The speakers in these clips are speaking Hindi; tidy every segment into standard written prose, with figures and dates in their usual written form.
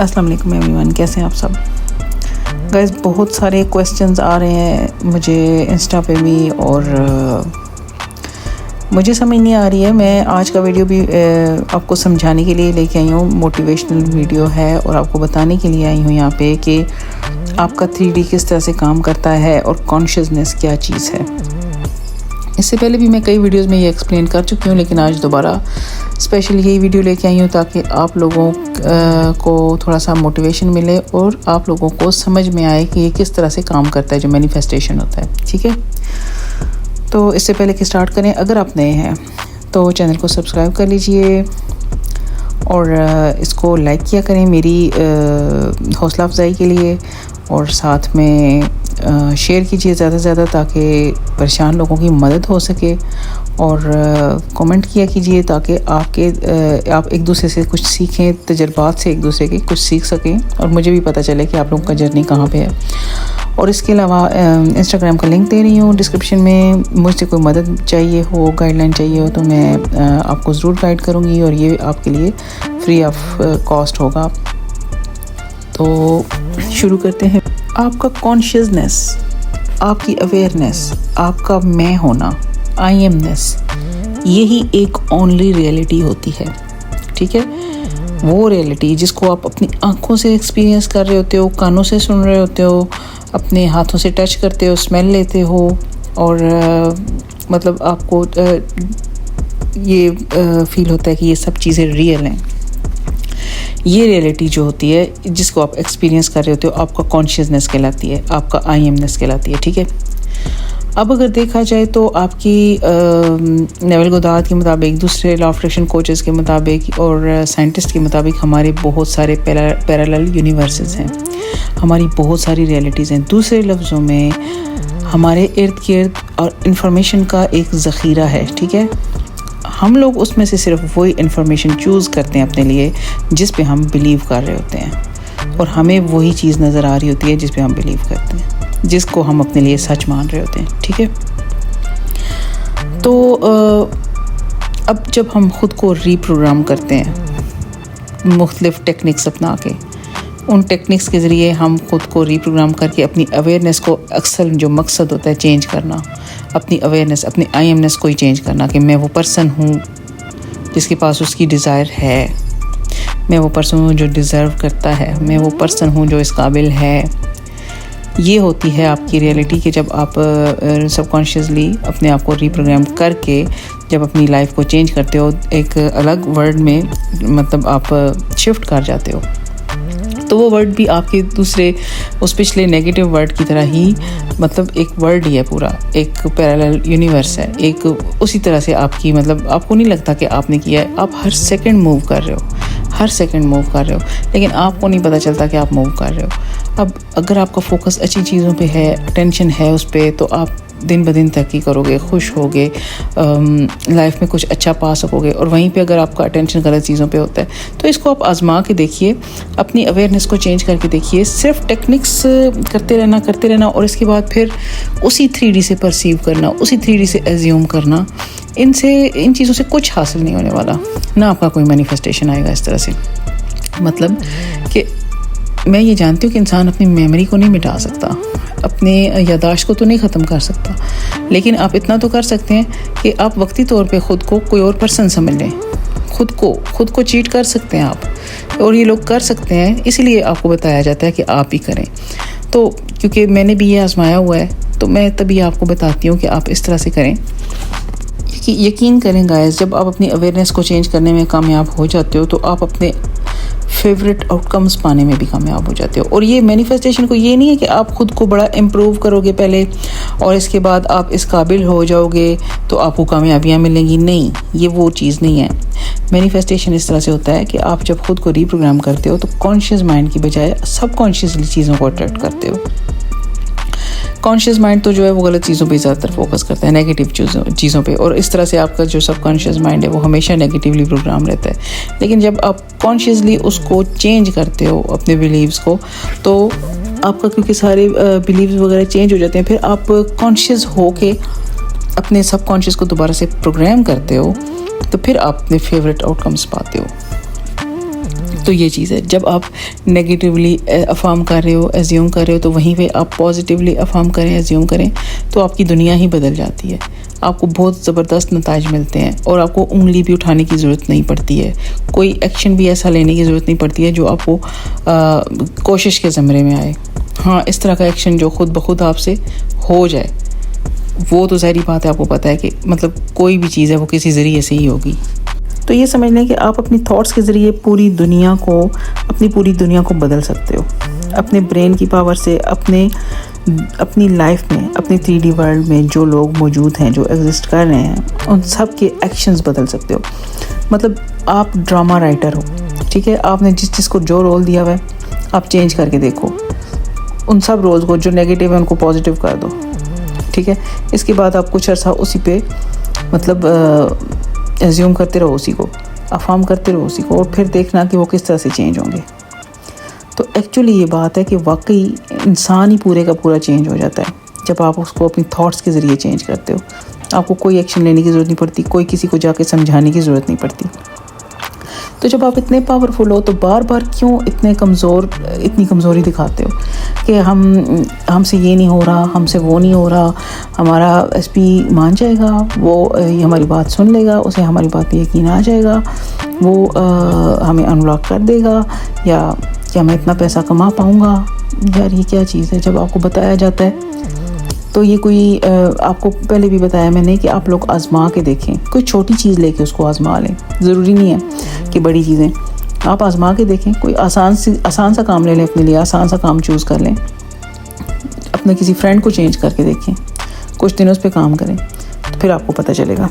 अस्सलाम वालेकुम एवरीवन, कैसे हैं आप सब गाइस। बहुत सारे क्वेश्चंस आ रहे हैं मुझे इंस्टा पे भी और मुझे समझ नहीं आ रही है। मैं आज का वीडियो भी आपको समझाने के लिए लेके आई हूँ। मोटिवेशनल वीडियो है और आपको बताने के लिए आई हूँ यहाँ पे कि आपका 3D किस तरह से काम करता है और कॉन्शियसनेस क्या चीज़ है। इससे पहले भी मैं कई वीडियोस में ये एक्सप्लेन कर चुकी हूँ, लेकिन आज दोबारा स्पेशल यही वीडियो लेके आई हूँ ताकि आप लोगों को थोड़ा सा मोटिवेशन मिले और आप लोगों को समझ में आए कि ये किस तरह से काम करता है जो मैनिफेस्टेशन होता है। ठीक है, तो इससे पहले कि स्टार्ट करें, अगर आप नए हैं तो चैनल को सब्सक्राइब कर लीजिए और इसको लाइक किया करें मेरी हौसला अफजाई के लिए, और साथ में शेयर कीजिए ज़्यादा से ज़्यादा ताकि परेशान लोगों की मदद हो सके, और कमेंट किया कीजिए ताकि आप एक दूसरे से कुछ सीखें, तजर्बात से एक दूसरे के कुछ सीख सकें और मुझे भी पता चले कि आप लोगों का जर्नी कहाँ पे है। और इसके अलावा इंस्टाग्राम का लिंक दे रही हूँ डिस्क्रिप्शन में। मुझसे कोई मदद चाहिए हो, गाइडलाइन चाहिए हो तो मैं आपको ज़रूर गाइड करूँगी और ये आपके लिए फ्री ऑफ कॉस्ट होगा। तो शुरू करते हैं। आपका कॉन्शियसनेस, आपकी अवेयरनेस, आपका मैं होना, आई एमनेस, यही एक ओनली रियलिटी होती है। ठीक है, वो रियलिटी जिसको आप अपनी आंखों से एक्सपीरियंस कर रहे होते हो, कानों से सुन रहे होते हो, अपने हाथों से टच करते हो, स्मेल लेते हो, और मतलब आपको ये फील होता है कि ये सब चीज़ें रियल हैं। ये रियलिटी जो होती है जिसको आप एक्सपीरियंस कर रहे होते हो, आपका कॉन्शियसनेस कहलाती है, आपका आई एमनेस कहलाती है। ठीक है, अब अगर देखा जाए तो आपकी नेवल गोदार्ड के मुताबिक, दूसरे लॉ ऑफ अट्रैक्शन कोचेस के मुताबिक और साइंटिस्ट के मुताबिक हमारे बहुत सारे पैरेलल यूनिवर्सेस हैं, हमारी बहुत सारी रियलिटीज़ हैं। दूसरे लफ्ज़ों में हमारे इर्द गिर्द और इन्फॉर्मेशन का एक ज़ख़ीरा है। ठीक है, हम लोग उसमें से सिर्फ वही इन्फॉर्मेशन चूज़ करते हैं अपने लिए जिस पे हम बिलीव कर रहे होते हैं, और हमें वही चीज़ नज़र आ रही होती है जिस पे हम बिलीव करते हैं, जिसको हम अपने लिए सच मान रहे होते हैं। ठीक है, तो अब जब हम ख़ुद को रीप्रोग्राम करते हैं मुख्तलिफ़ टेक्निक्स अपना के, उन टेक्निक्स के ज़रिए हम ख़ुद को रीप्रोग्राम करके अपनी अवेयरनेस को, अक्सर जो मकसद होता है चेंज करना, अपनी अवेयरनेस, अपनी आई एमनेस को ही चेंज करना कि मैं वो पर्सन हूँ जिसके पास उसकी डिज़ायर है, मैं वो पर्सन हूँ जो डिज़र्व करता है, मैं वो पर्सन हूँ जो इस काबिल है। ये होती है आपकी रियलिटी कि जब आप सबकॉन्शियसली अपने आप को रीप्रोग्राम करके जब अपनी लाइफ को चेंज करते हो, एक अलग वर्ल्ड में मतलब आप शिफ्ट कर जाते हो, तो वो वर्ड भी आपके दूसरे उस पिछले नेगेटिव वर्ड की तरह ही, मतलब एक वर्ड ही है, पूरा एक पैरेलल यूनिवर्स है। एक उसी तरह से आपकी, मतलब आपको नहीं लगता कि आपने किया है, आप हर सेकंड मूव कर रहे हो, हर सेकंड मूव कर रहे हो, लेकिन आपको नहीं पता चलता कि आप मूव कर रहे हो। अब अगर आपका फोकस अच्छी चीज़ों पे है, अटेंशन है उस पर, तो आप दिन ब दिन तरक्की करोगे, खुश होगे, लाइफ में कुछ अच्छा पा सकोगे। और वहीं पे अगर आपका अटेंशन गलत चीज़ों पे होता है तो इसको आप आजमा के देखिए, अपनी अवेयरनेस को चेंज करके देखिए। सिर्फ टेक्निक्स करते रहना और इसके बाद फिर उसी 3D से परसीव करना, उसी 3D से एज्यूम करना, इन चीज़ों से कुछ हासिल नहीं होने वाला, ना आपका कोई मैनिफेस्टेशन आएगा इस तरह से। मतलब कि मैं ये जानती हूँ कि इंसान अपनी मेमोरी को नहीं मिटा सकता, अपने यादाश्त को तो नहीं ख़त्म कर सकता, लेकिन आप इतना तो कर सकते हैं कि आप वक्ती तौर पे ख़ुद को कोई और पर्सन समझ लें। खुद को चीट कर सकते हैं आप, और ये लोग कर सकते हैं, इसीलिए आपको बताया जाता है कि आप ही करें। तो क्योंकि मैंने भी ये आजमाया हुआ है तो मैं तभी आपको बताती हूँ कि आप इस तरह से करें। यकीन करें गाइस, जब आप अपनी अवेयरनेस को चेंज करने में कामयाब हो जाते हो तो आप अपने फेवरेट आउटकम्स पाने में भी कामयाब हो जाते हो। और ये मैनिफेस्टेशन को ये नहीं है कि आप खुद को बड़ा इम्प्रूव करोगे पहले और इसके बाद आप इस काबिल हो जाओगे तो आपको कामयाबियाँ मिलेंगी। नहीं, ये वो चीज़ नहीं है। मैनिफेस्टेशन इस तरह से होता है कि आप जब खुद को रीप्रोग्राम करते हो तो कॉन्शियस माइंड की बजाय सबकॉन्शियसली चीज़ों को अट्रैक्ट करते हो। कॉन्शियस माइंड तो जो है वो गलत चीज़ों पे ज़्यादातर फोकस करता है, नेगेटिव चीज़ों पे, और इस तरह से आपका जो सबकॉन्शियस माइंड है वो हमेशा नेगेटिवली प्रोग्राम रहता है। लेकिन जब आप कॉन्शियसली उसको चेंज करते हो अपने बिलीव्स को, तो आपका क्योंकि सारे बिलीव्स वगैरह चेंज हो जाते हैं, फिर आप कॉन्शियस हो के अपने सबकॉन्शियस को दोबारा से प्रोग्राम करते हो, तो फिर आप अपने फेवरेट आउटकम्स पाते हो। तो ये चीज़ है, जब आप नेगेटिवली अफर्म कर रहे हो, एज्यूम कर रहे हो, तो वहीं पे आप पॉजिटिवली अफर्म करें, एज्यूम करें, तो आपकी दुनिया ही बदल जाती है। आपको बहुत ज़बरदस्त नताइज मिलते हैं और आपको उंगली भी उठाने की ज़रूरत नहीं पड़ती है, कोई एक्शन भी ऐसा लेने की ज़रूरत नहीं पड़ती है जो आपको कोशिश के ज़मरे में आए। हाँ, इस तरह का एक्शन जो खुद ब खुद आपसे हो जाए, वो तो ज़ाहिर बात है, आपको पता है कि मतलब कोई भी चीज़ है वो किसी ज़रिए से ही होगी। तो ये समझ लें कि आप अपनी थॉट्स के ज़रिए अपनी पूरी दुनिया को बदल सकते हो। अपने ब्रेन की पावर से अपनी लाइफ में, अपनी 3D वर्ल्ड में जो लोग मौजूद हैं, जो एग्जिस्ट कर रहे हैं, उन सब के एक्शंस बदल सकते हो। मतलब आप ड्रामा राइटर हो, ठीक है, आपने जिस चीज़ को जो रोल दिया हुआ है आप चेंज करके देखो, उन सब रोल्स को जो नेगेटिव है उनको पॉजिटिव कर दो, ठीक है। इसके बाद आप कुछ अर्सा उसी पे मतलब एज्यूम करते रहो, उसी को अफर्म करते रहो उसी को, और फिर देखना कि वो किस तरह से चेंज होंगे। तो एक्चुअली ये बात है कि वाकई इंसान ही पूरे का पूरा चेंज हो जाता है जब आप उसको अपनी थॉट्स के ज़रिए चेंज करते हो। आपको कोई एक्शन लेने की ज़रूरत नहीं पड़ती, कोई किसी को जाके समझाने की ज़रूरत नहीं पड़ती। तो जब आप इतने पावरफुल हो तो बार बार क्यों इतनी कमज़ोरी दिखाते हो कि हमसे ये नहीं हो रहा, हमसे वो नहीं हो रहा, हमारा SP मान जाएगा, वो हमारी बात सुन लेगा, उसे हमारी बात पे यकीन आ जाएगा, वो हमें अनब्लॉक कर देगा, या क्या मैं इतना पैसा कमा पाऊँगा। यार ये क्या चीज़ है। जब आपको बताया जाता है तो ये कोई आपको पहले भी बताया मैंने कि आप लोग आज़मा के देखें, कोई छोटी चीज़ लेके उसको आज़मा लें, ज़रूरी नहीं है कि बड़ी चीज़ें, आप आज़मा के देखें। कोई आसान सा काम ले लें अपने लिए, आसान सा काम चूज़ कर लें, अपने किसी फ्रेंड को चेंज करके देखें, कुछ दिन उस पर काम करें, तो फिर आपको पता चलेगा।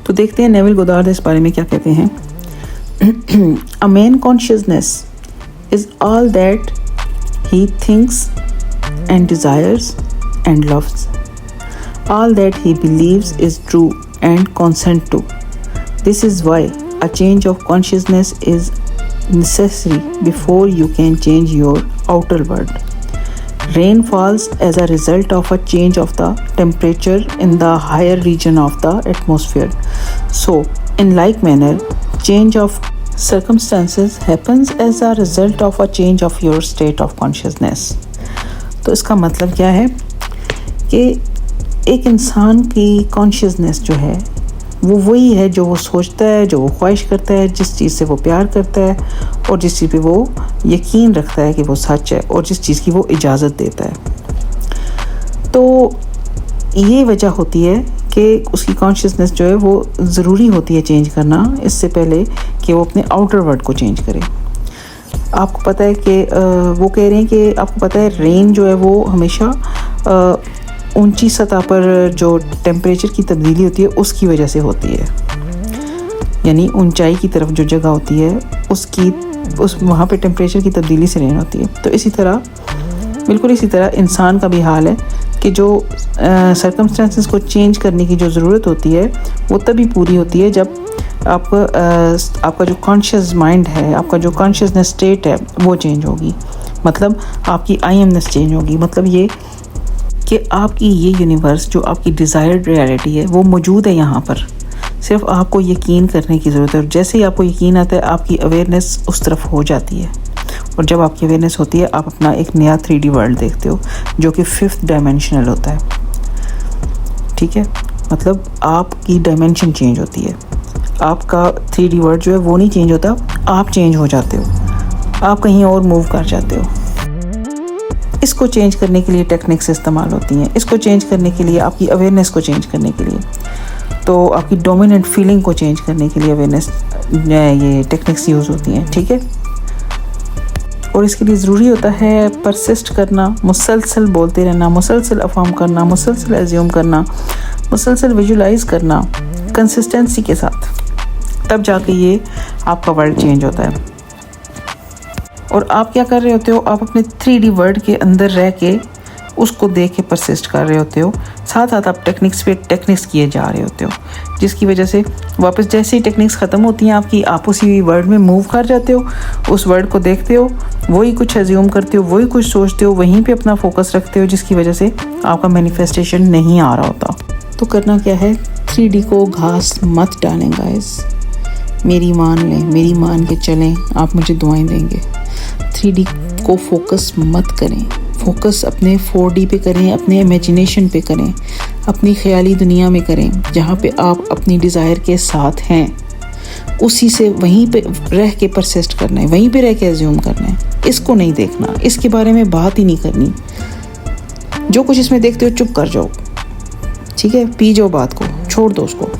तो देखते हैं नेविल गोदार्ड इस बारे में क्या कहते हैं। A man consciousness is all that he thinks and desires and loves, all that he believes is true and consent to. This is why a change of consciousness is necessary before you can change your outer world. Rain falls as a result of a change of the temperature in the higher region of the atmosphere. So, in like manner, change of circumstances happens as a result of a change of your state of consciousness. तो इसका मतलब क्या है कि एक इंसान की कॉन्शियसनेस जो है वो वही है जो वो सोचता है, जो वो ख्वाहिश करता है, जिस चीज़ से वो प्यार करता है और जिस चीज़ पे वो यकीन रखता है कि वो सच है और जिस चीज़ की वो इजाज़त देता है। तो ये वजह होती है कि उसकी कॉन्शियसनेस जो है वो ज़रूरी होती है चेंज करना, इससे पहले कि वो अपने आउटर वर्ल्ड को चेंज करे। आपको पता है कि वो कह रहे हैं कि आपको पता है रेन जो है वो हमेशा ऊंची सतह पर जो टेम्परेचर की तब्दीली होती है उसकी वजह से होती है, यानी ऊंचाई की तरफ जो जगह होती है वहाँ पे टेम्परेचर की तब्दीली से रेन होती है। तो बिल्कुल इसी तरह इंसान का भी हाल है कि जो सर्कमस्टेंसेस को चेंज करने की जो ज़रूरत होती है वो तभी पूरी होती है जब आपका जो कॉन्शियस माइंड है, आपका जो कॉन्शियसनेस स्टेट है वो चेंज होगी, मतलब आपकी आई एमनेस चेंज होगी। मतलब ये कि आपकी ये यूनिवर्स जो आपकी डिज़ायर्ड रियलिटी है वो मौजूद है यहाँ पर, सिर्फ आपको यकीन करने की ज़रूरत है। और जैसे ही आपको यकीन आता है आपकी अवेयरनेस उस तरफ हो जाती है, और जब आपकी अवेयरनेस होती है आप अपना एक नया 3D वर्ल्ड देखते हो जो कि 5th डायमेंशनल होता है, ठीक है। मतलब आपकी डायमेंशन चेंज होती है, आपका 3D वर्ल्ड जो है वो नहीं चेंज होता, आप चेंज हो जाते हो, आप कहीं और मूव कर जाते हो। इसको चेंज करने के लिए टेक्निक्स इस्तेमाल होती हैं, इसको चेंज करने के लिए, आपकी अवेयरनेस को चेंज करने के लिए, तो आपकी डोमिनेंट फीलिंग को चेंज करने के लिए अवेयरनेस ये टेक्निक्स यूज़ होती हैं, ठीक है। और इसके लिए ज़रूरी होता है परसिस्ट करना, मुसलसल बोलते रहना, मुसलसल अफर्म करना, मुसलसल एज्यूम करना, मुसलसल विजुलाइज करना कंसिस्टेंसी के साथ, तब जाके ये आपका वर्ल्ड चेंज होता है। और आप क्या कर रहे होते हो, आप अपने 3D वर्ल्ड के अंदर रह के उसको देख के परसिस्ट कर रहे होते हो, साथ साथ आप टेक्निक्स किए जा रहे होते हो, जिसकी वजह से वापस जैसे ही टेक्निक्स ख़त्म होती हैं आपकी, आप उसी वर्ल्ड में मूव कर जाते हो, उस वर्ल्ड को देखते हो, वही कुछ एज्यूम करते हो, वही कुछ सोचते हो, वहीं पे अपना फोकस रखते हो, जिसकी वजह से आपका मैनिफेस्टेशन नहीं आ रहा होता। तो करना क्या है, 3D को घास मत डालें गाइस, मेरी मान लें, मेरी मान के चलें, आप मुझे दुआएं देंगे। 3D को फोकस मत करें, फोकस अपने 4D पे करें, अपने इमेजिनेशन पे करें, अपनी ख्याली दुनिया में करें, जहाँ पे आप अपनी डिज़ायर के साथ हैं। उसी से वहीं पे रह के परसिस्ट करना है, वहीं पे रह के एज्यूम करना है। इसको नहीं देखना, इसके बारे में बात ही नहीं करनी। जो कुछ इसमें देखते हो चुप कर जाओ, ठीक है, पी जाओ बात को, छोड़ दो उसको।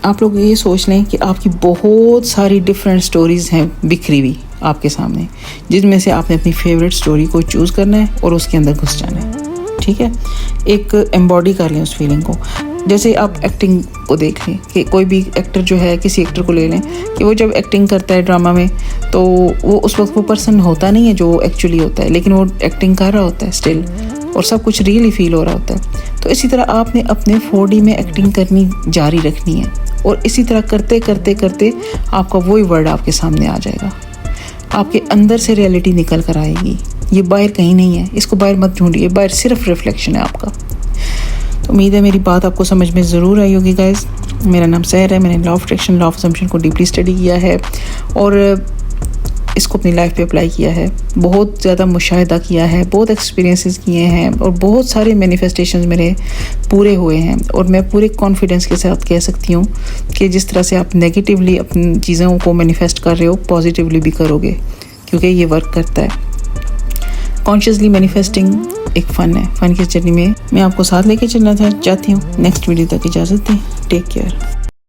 आप लोग ये सोच लें कि आपकी बहुत सारी डिफरेंट स्टोरीज़ हैं बिखरी हुई आपके सामने, जिनमें से आपने अपनी फेवरेट स्टोरी को चूज़ करना है और उसके अंदर घुस जाना है, ठीक है। एक एम्बॉडी कर लें उस फीलिंग को। जैसे आप एक्टिंग को देख लें कि कोई भी एक्टर जो है, किसी एक्टर को ले लें कि वो जब एक्टिंग करता है ड्रामा में, तो वो उस वक्त वो पर्सन होता नहीं है जो एक्चुअली होता है, लेकिन वो एक्टिंग कर रहा होता है स्टिल, और सब कुछ रियली फील हो रहा होता है। तो इसी तरह आपने अपने 4D में एक्टिंग करनी जारी रखनी है, और इसी तरह करते करते करते आपका वही वर्ड आपके सामने आ जाएगा, आपके अंदर से रियलिटी निकल कर आएगी। ये बाहर कहीं नहीं है, इसको बाहर मत ढूंढिए, बाहर सिर्फ रिफ्लेक्शन है आपका। तो उम्मीद है मेरी बात आपको समझ में ज़रूर आई होगी गाइस। मेरा नाम सहर है, मैंने law of attraction, law of assumption को डीपली स्टडी किया है और इसको अपनी लाइफ पे अप्लाई किया है, बहुत ज़्यादा मुशाहिदा किया है, बहुत एक्सपीरियंसेस किए हैं और बहुत सारे मैनिफेस्टेशंस मेरे पूरे हुए हैं। और मैं पूरे कॉन्फिडेंस के साथ कह सकती हूँ कि जिस तरह से आप नेगेटिवली अपनी चीज़ों को मैनिफेस्ट कर रहे हो, पॉजिटिवली भी करोगे, क्योंकि ये वर्क करता है। कॉन्शियसली मैनिफेस्टिंग एक फ़न है, फ़न की जर्नी में मैं आपको साथ लेके चलना चाहती हूँ। नेक्स्ट वीडियो तक इजाज़त दें, टेक केयर।